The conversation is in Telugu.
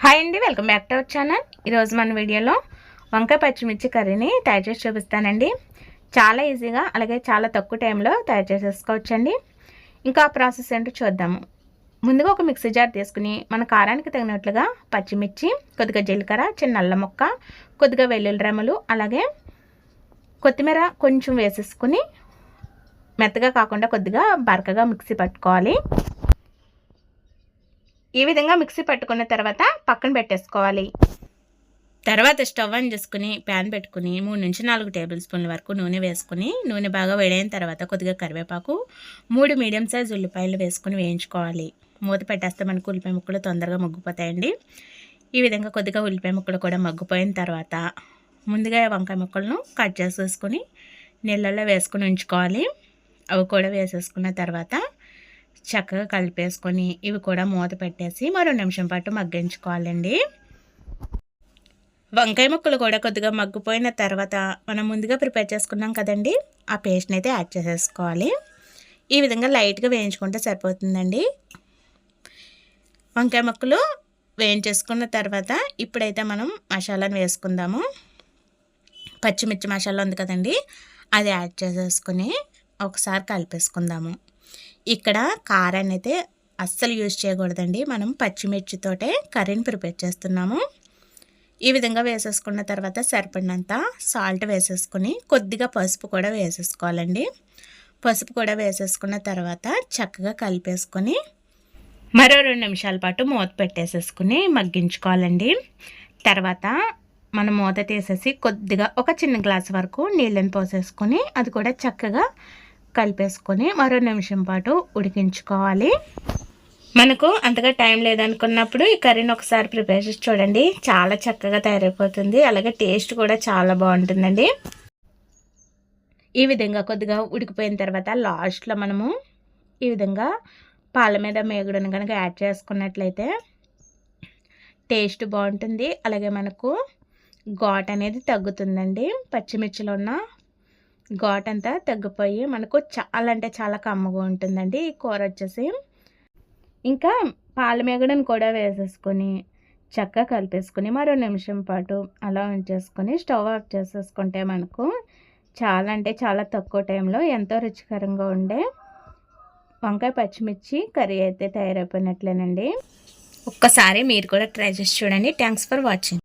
హాయ్ అండి, welcome back to our channel. ఈరోజు మన వీడియోలో వంకాయ పచ్చిమిర్చి కర్రీని తయారు చేసి చూపిస్తానండి. చాలా ఈజీగా అలాగే చాలా తక్కువ టైంలో తయారు చేసేసుకోవచ్చండి. ఇంకా ఆ ప్రాసెస్ ఏంటో చూద్దాము. ముందుగా ఒక మిక్సీ జార్ తీసుకుని మన కారానికి తగినట్లుగా పచ్చిమిర్చి, కొద్దిగా జీలకర్ర, చిన్న అల్లం ముక్క, కొద్దిగా వెల్లుల్లి రెమ్మలు, అలాగే కొత్తిమీర కొంచెం వేసేసుకుని మెత్తగా కాకుండా కొద్దిగా బరకగా మిక్సీ పట్టుకోవాలి. ఈ విధంగా మిక్సీ పట్టుకున్న తర్వాత పక్కన పెట్టేసుకోవాలి. తర్వాత స్టవ్ ఆన్ చేసుకుని ప్యాన్ పెట్టుకుని 3 నుంచి 4 టేబుల్ స్పూన్ల వరకు నూనె వేసుకుని నూనె బాగా వేడైన తర్వాత కొద్దిగా కరివేపాకు, 3 మీడియం సైజ్ ఉల్లిపాయలు వేసుకుని వేయించుకోవాలి. మూత పెట్టేస్తే మనకు ఉల్లిపాయ ముక్కలు తొందరగా మగ్గిపోతాయండి. ఈ విధంగా కొద్దిగా ఉల్లిపాయ ముక్కలు కూడా మగ్గిపోయిన తర్వాత ముందుగా వంకాయ ముక్కలను కట్ చేసేసుకొని నీళ్ళల్లో వేసుకుని ఉంచుకోవాలి. అవి కూడా వేసేసుకున్న తర్వాత చక్కగా కలిపేసుకొని ఇవి కూడా మూత పెట్టేసి మరో నిమిషం పాటు మగ్గించుకోవాలండి. వంకాయ ముక్కలు కూడా కొద్దిగా మగ్గిపోయిన తర్వాత మనం ముందుగా ప్రిపేర్ చేసుకున్నాం కదండి, ఆ పేస్ట్ని అయితే యాడ్ చేసేసుకోవాలి. ఈ విధంగా లైట్గా వేయించుకుంటే సరిపోతుందండి. వంకాయ ముక్కలు వేయించేసుకున్న తర్వాత ఇప్పుడైతే మనం మసాలాను వేసుకుందాము. పచ్చిమిర్చి మసాలా ఉంది కదండి, అది యాడ్ చేసేసుకుని ఒకసారి కలిపేసుకుందాము. ఇక్కడ కారాన్ని అయితే అస్సలు యూజ్ చేయకూడదండి, మనం పచ్చిమిర్చితోటే కర్రీని ప్రిపేర్ చేస్తున్నాము. ఈ విధంగా వేసేసుకున్న తర్వాత సరిపడినంత సాల్ట్ వేసేసుకుని కొద్దిగా పసుపు కూడా వేసేసుకోవాలండి. పసుపు కూడా వేసేసుకున్న తర్వాత చక్కగా కలిపేసుకొని మరో 2 నిమిషాల పాటు మూత పెట్టేసేసుకుని మగ్గించుకోవాలండి. తర్వాత మనం మూత తీసేసి కొద్దిగా ఒక చిన్న గ్లాస్ వరకు నీళ్ళని పోసేసుకొని అది కూడా చక్కగా కలిపేసుకొని మరో నిమిషం పాటు ఉడికించుకోవాలి. మనకు అంతగా టైం లేదనుకున్నప్పుడు ఈ కర్రీని ఒకసారి ప్రిపేర్ చేసి చూడండి, చాలా చక్కగా తయారైపోతుంది. అలాగే టేస్ట్ కూడా చాలా బాగుంటుందండి. ఈ విధంగా కొద్దిగా ఉడికిపోయిన తర్వాత లాస్ట్లో మనము ఈ విధంగా పాల మీద మేగుడును కనుక యాడ్ చేసుకున్నట్లయితే టేస్ట్ బాగుంటుంది. అలాగే మనకు ఘాట్ అనేది తగ్గుతుందండి. పచ్చిమిర్చిలో ఉన్న ఘాట్ అంతా తగ్గిపోయి మనకు చాలా అంటే చాలా కమ్మగా ఉంటుందండి ఈ కూర వచ్చేసి. ఇంకా పాల మేగడను కూడా వేసేసుకొని చక్కగా కలిపేసుకొని మరో నిమిషం పాటు అలా ఉంచేసుకొని స్టవ్ ఆఫ్ చేసేసుకుంటే మనకు చాలా అంటే చాలా తక్కువ టైంలో ఎంతో రుచికరంగా ఉండే వంకాయ పచ్చిమిర్చి కర్రీ అయితే తయారైపోయినట్లేనండి. ఒక్కసారి మీరు కూడా ట్రై చేసి చూడండి. Thanks for watching.